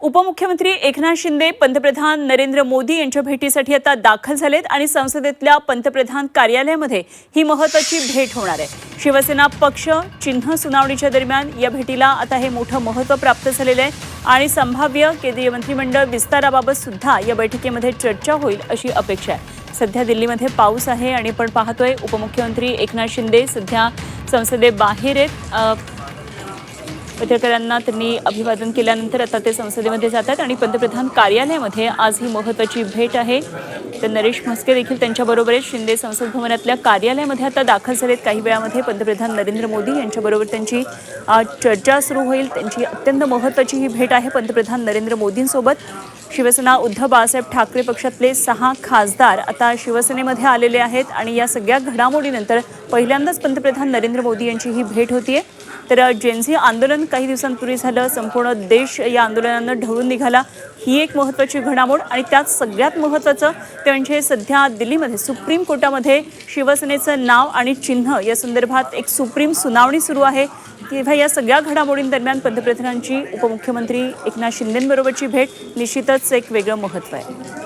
उपमुख्यमंत्री एकनाथ शिंदे पंतप्रधान नरेंद्र मोदी यांच्या भेटीसाठी आता दाखल झालेत आणि संसदेतल्या पंतप्रधान कार्यालयामध्ये ही महत्त्वाची भेट होणार आहे। शिवसेना पक्ष चिन्ह सुनावणीच्या दरम्यान या भेटीला आता हे मोठं महत्त्व प्राप्त झालेलं आहे आणि संभाव्य केंद्रीय मंत्रिमंडळ विस्ताराबाबत सुद्धा या बैठकीमध्ये चर्चा होईल अशी अपेक्षा आहे। सध्या दिल्लीमध्ये पाऊस आहे आणि आपण पाहतोय उपमुख्यमंत्री एकनाथ शिंदे सध्या संसदेबाहेर आहेत। पत्रकारांना त्यांनी अभिवादन केल्यानंतर आता ते संसदेमध्ये जातात आणि पंतप्रधान कार्यालयामध्ये आज ही महत्त्वाची भेट आहे। तर नरेश म्हस्के देखील त्यांच्याबरोबर आहेत। शिंदे संसद भवनातल्या कार्यालयामध्ये आता दाखल झालेत। काही वेळामध्ये पंतप्रधान नरेंद्र मोदी यांच्याबरोबर त्यांची चर्चा सुरू होईल। त्यांची अत्यंत महत्त्वाची ही भेट आहे पंतप्रधान नरेंद्र मोदींसोबत। शिवसेना उद्धव बाळासाहेब ठाकरे पक्षातले 6 खासदार आता शिवसेनेमध्ये आलेले आहेत आणि या सगळ्या घडामोडीनंतर पहिल्यांदाच पंतप्रधान नरेंद्र मोदी यांची ही भेट होतीये। तर जेनझी आंदोलन काही दिवसांपूर्वी झालं, संपूर्ण देश या आंदोलनानं ढवळून निघाला। ही एक महत्त्वाची घडामोड आणि त्यात सगळ्यात महत्त्वाचं ते म्हणजे सध्या दिल्लीमध्ये सुप्रीम कोर्टामध्ये शिवसेनेचं नाव आणि चिन्ह या संदर्भात एक सुप्रीम सुनावणी सुरू आहे। तेव्हा या सगळ्या घडामोडींदरम्यान पंतप्रधानांची उपमुख्यमंत्री एकनाथ शिंदेंबरोबरची भेट निश्चितच एक वेगळं महत्त्व आहे।